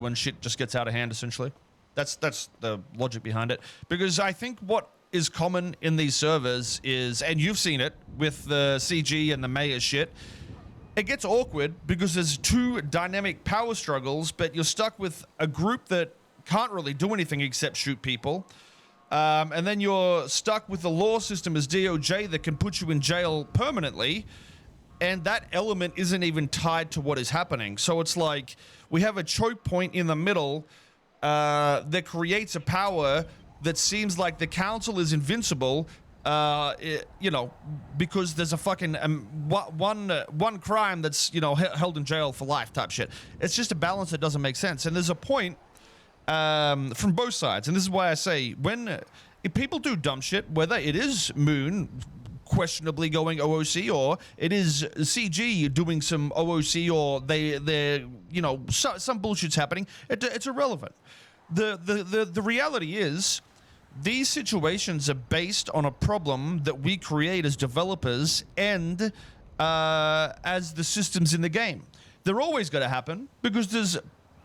when shit just gets out of hand, essentially. That's the logic behind it. Because I think what is common in these servers is, and you've seen it with the CG and the mayor shit, it gets awkward because there's two dynamic power struggles, but you're stuck with a group that can't really do anything except shoot people. And then you're stuck with the law system as DOJ that can put you in jail permanently. And that element isn't even tied to what is happening. So it's like we have a choke point in the middle that creates a power that seems like the council is invincible, you know, because there's a fucking one crime that's, you know, held in jail for life type shit. It's just a balance that doesn't make sense. And there's a point from both sides. And this is why I say if people do dumb shit, whether it is Moon questionably going OOC or it is CG doing some OOC or they're you know, some bullshit's happening, it's irrelevant. The reality is these situations are based on a problem that we create as developers and as the systems in the game. They're always going to happen because there's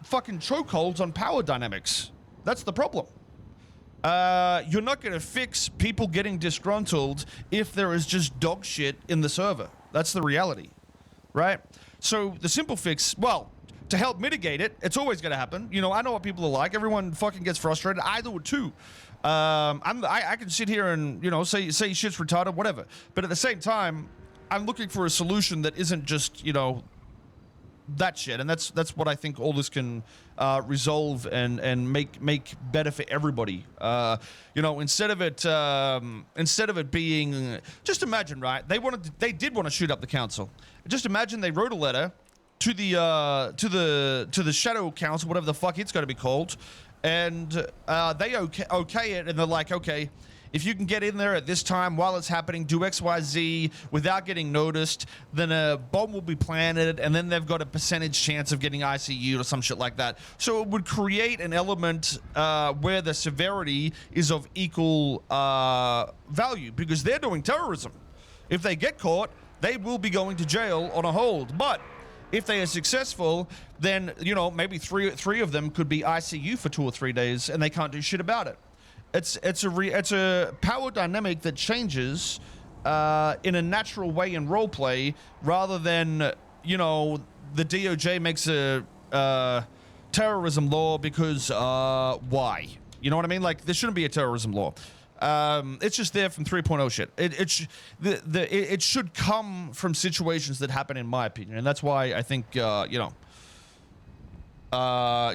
fucking chokeholds on power dynamics. That's the problem. You're not going to fix people getting disgruntled if there is just dog shit in the server. That's the reality, right? So the simple fix, well, to help mitigate it, it's always going to happen. You know, I know what people are like. Everyone fucking gets frustrated. I do it too. I can sit here and, you know, say shit's retarded, whatever. But at the same time, I'm looking for a solution that isn't just, you know, that shit. And that's what I think all this can resolve and make better for everybody. You know, instead of it being, just imagine, right? They did want to shoot up the council. Just imagine they wrote a letter to the Shadow Council, whatever the fuck it's going to be called, and they okay it, and they're like, okay, if you can get in there at this time while it's happening, do X, Y, Z without getting noticed, then a bomb will be planted, and then they've got a percentage chance of getting ICU'd or some shit like that. So it would create an element where the severity is of equal value because they're doing terrorism. If they get caught, they will be going to jail on a hold, but if they are successful, then, you know, maybe three of them could be ICU for 2 or 3 days and they can't do shit about it. It's a power dynamic that changes in a natural way in roleplay rather than, you know, the DOJ makes a terrorism law because why? You know what I mean? Like, there shouldn't be a terrorism law. It's just there from 3.0 shit. It should come from situations that happen, in my opinion, and that's why I think you know.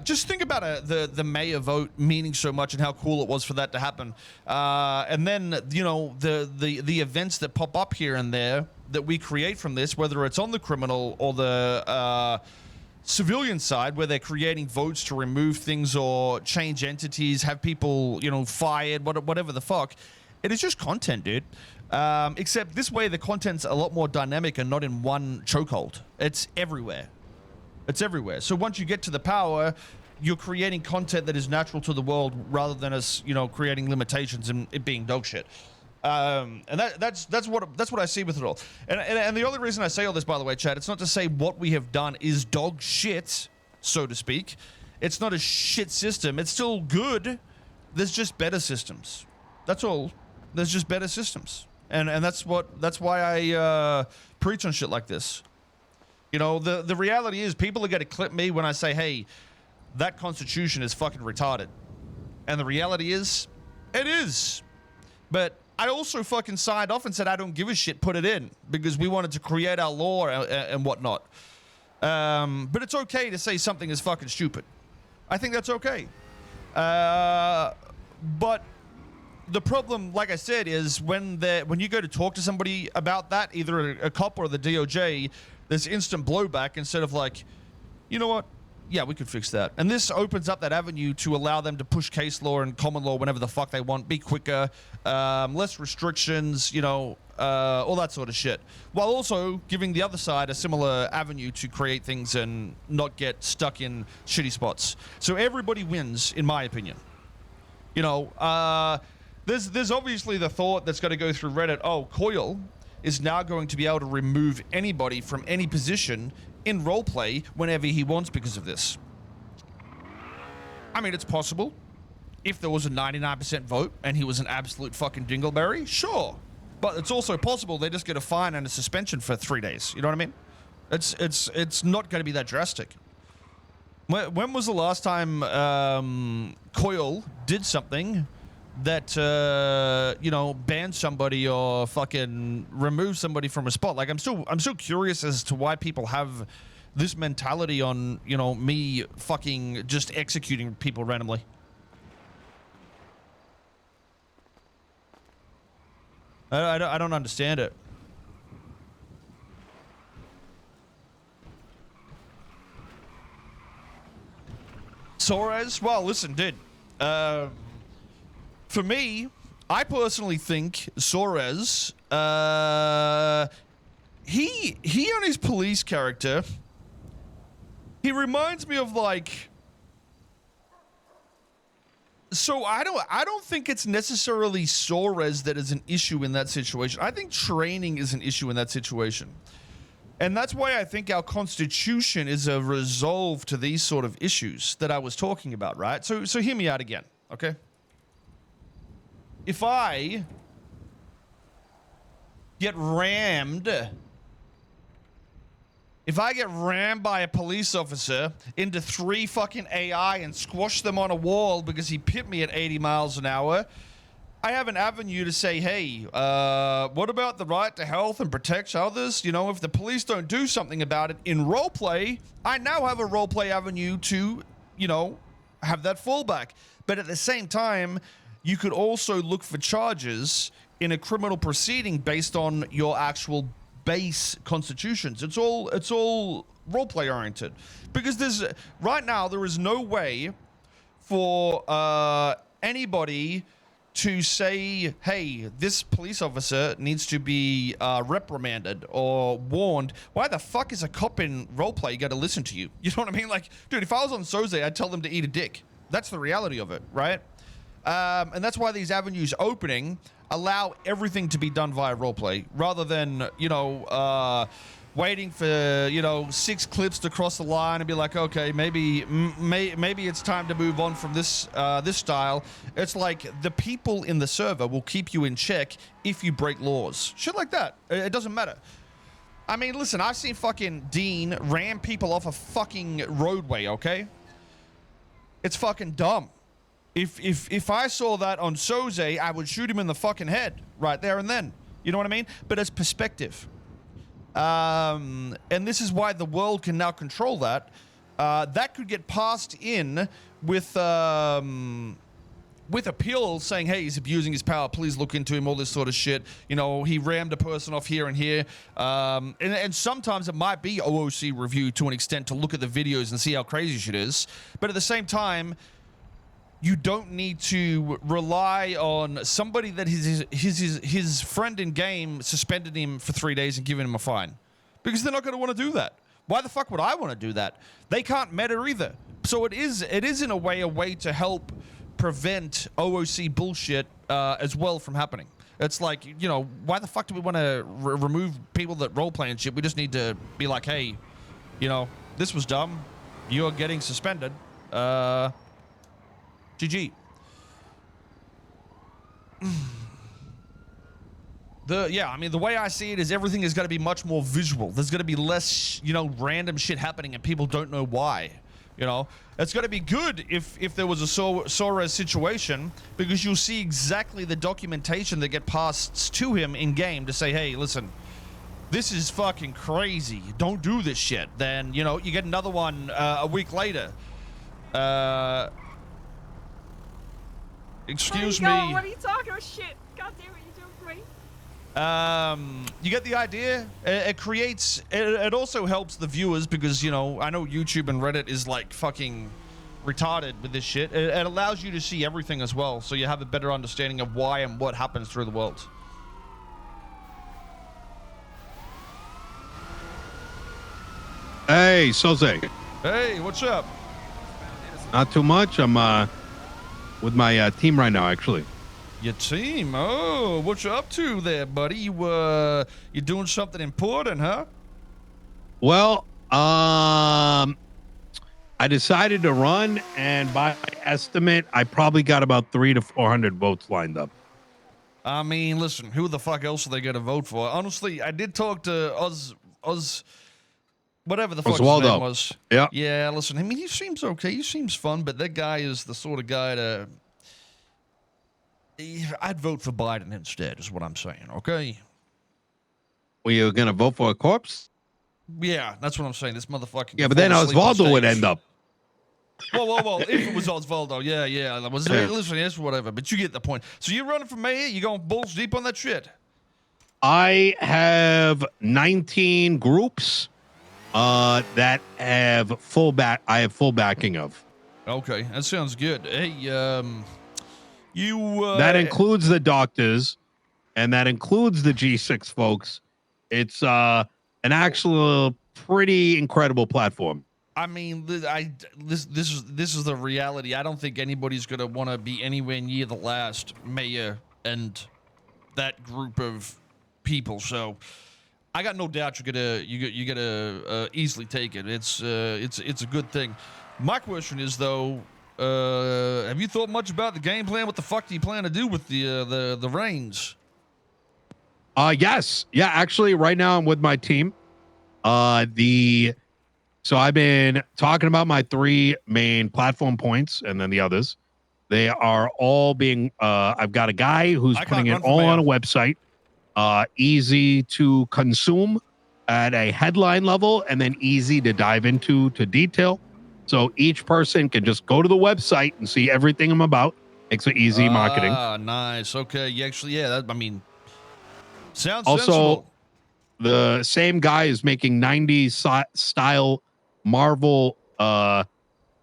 Just think about the mayor vote meaning so much and how cool it was for that to happen, and then, you know, the events that pop up here and there that we create from this, whether it's on the criminal or the civilian side, where they're creating votes to remove things or change entities, have people, you know, fired, whatever the fuck. It is just content, dude. Except this way, the content's a lot more dynamic and not in one chokehold. It's everywhere. It's everywhere. So once you get to the power, you're creating content that is natural to the world rather than us, you know, creating limitations and it being dog shit. And that's what I see with it all. And the only reason I say all this, by the way, Chad, it's not to say what we have done is dog shit, so to speak. It's not a shit system. It's still good. There's just better systems. That's all. There's just better systems. And that's why I preach on shit like this. You know, the reality is people are going to clip me when I say, hey, that constitution is fucking retarded. And the reality is, it is. But I also fucking signed off and said I don't give a shit, put it in, because we wanted to create our law and whatnot. But it's okay to say something is fucking stupid. I think that's okay. But the problem, like I said, is when you go to talk to somebody about that, either a cop or the DOJ, there's instant blowback instead of like, you know what? Yeah, we could fix that. And this opens up that avenue to allow them to push case law and common law whenever the fuck they want, be quicker, less restrictions, you know, all that sort of shit. While also giving the other side a similar avenue to create things and not get stuck in shitty spots. So everybody wins, in my opinion. You know, there's obviously the thought that's going to go through Reddit, oh, Koil is now going to be able to remove anybody from any position in roleplay whenever he wants because of this. I mean, it's possible. If there was a 99% vote and he was an absolute fucking dingleberry, sure. But it's also possible they just get a fine and a suspension for 3 days. You know what I mean? It's not going to be that drastic. When was the last time Koil did something that banned somebody or fucking removed somebody from a spot? Like, I'm still curious as to why people have this mentality on me fucking just executing people randomly. I don't understand it. Suarez? Well, listen, dude. For me, I personally think Suarez, he on his police character, he reminds me of like... So I don't think it's necessarily Suarez that is an issue in that situation. I think training is an issue in that situation. And that's why I think our constitution is a resolve to these sort of issues that I was talking about, right? So hear me out again, okay? If I get rammed by a police officer into 3 fucking AI and squash them on a wall because he pipped me at 80 miles an hour, I have an avenue to say, hey, what about the right to health and protect others? If the police don't do something about it in roleplay, I now have a roleplay avenue to, have that fallback. But at the same time, you could also look for charges in a criminal proceeding based on your actual base constitutions. It's all roleplay oriented, because right now there is no way for anybody to say, hey, this police officer needs to be reprimanded or warned. Why the fuck is a cop in roleplay got to listen to you? You know what I mean? Like, dude, if I was on Soze, I'd tell them to eat a dick. That's the reality of it, right? And that's why these avenues opening allow everything to be done via roleplay, rather than, waiting for, 6 clips to cross the line and be like, okay, maybe it's time to move on from this style. It's like the people in the server will keep you in check if you break laws. Shit like that. It doesn't matter. I mean, listen, I've seen fucking Dean ram people off a fucking roadway, okay? It's fucking dumb. If I saw that on Soze, I would shoot him in the fucking head right there and then. You know what I mean? But it's perspective. And this is why the world can now control that. That could get passed in with appeals saying, hey, he's abusing his power, please look into him, all this sort of shit. He rammed a person off here and here. And sometimes it might be OOC review to an extent to look at the videos and see how crazy shit is. But at the same time, you don't need to rely on somebody that his friend in game suspended him for 3 days and given him a fine, because they're not going to want to do that. Why the fuck would I want to do that? They can't meta either. So it is in a way to help prevent OOC bullshit as well from happening. It's like, why the fuck do we want to remove people that roleplay and shit? We just need to be like, hey, this was dumb. You're getting suspended. GG. The way I see it is everything is going to be much more visual. There's going to be less, random shit happening and people don't know why. It's going to be good if there was a Suarez situation, because you'll see exactly the documentation that get passed to him in game to say, hey, listen, this is fucking crazy. Don't do this shit. Then, you get another one a week later. Excuse me. What are you talking about? Shit. God damn it, you're doing great. You get the idea? It creates... It also helps the viewers because, I know YouTube and Reddit is like fucking retarded with this shit. It allows you to see everything as well, so you have a better understanding of why and what happens through the world. Hey, Soze. Hey, what's up? Not too much. I'm with my team right now, actually. Your team? Oh, what you up to there, buddy? You doing something important, huh? Well, I I decided to run, and by my estimate, I probably got about 300 to 400 votes lined up. I mean, listen, who the fuck else are they going to vote for? Honestly, I did talk to whatever the fuck his Oswaldo. name was. Yeah. Yeah, listen, I mean, he seems okay. He seems fun, but that guy is the sort of guy to... I'd vote for Biden instead, is what I'm saying, okay? Were you going to vote for a corpse? Yeah, that's what I'm saying. This motherfucker... Yeah, but then Oswaldo would end up. Well, if it was Osvaldo, yeah. Listen, yes, whatever. But you get the point. So you're running for mayor? You going balls deep on that shit? I have 19 groups that have full backing of. Okay, that sounds good. Hey, that includes the doctors, and that includes the G6 folks. It's an actual pretty incredible platform. I mean, this is the reality. I don't think anybody's gonna want to be anywhere near the last mayor and that group of people. So I got no doubt you're gonna easily take it. It's a good thing. My question is though, have you thought much about the game plan? What the fuck do you plan to do with the reins? Yes, yeah. Actually, right now I'm with my team. So I've been talking about my 3 main platform points and then the others. They are all being, I've got a guy who's putting it all on a website, easy to consume at a headline level and then easy to dive into to detail. So each person can just go to the website and see everything I'm about. Makes it easy marketing. Nice. Okay. That, I mean, sounds also sensible. The same guy is making 90s style Marvel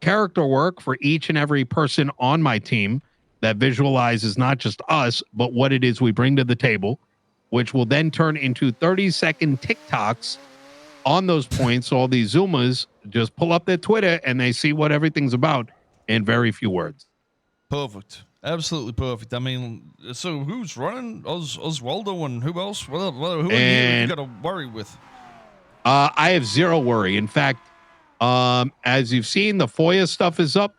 character work for each and every person on my team that visualizes not just us, but what it is we bring to the table, which will then turn into 30-second TikToks on those points. All these Zoomers just pull up their Twitter and they see what everything's about in very few words. Perfect. Absolutely perfect. I mean, so who's running? Oswaldo and who else? Who are you got to worry with? I have zero worry. In fact, as you've seen, the FOIA stuff is up.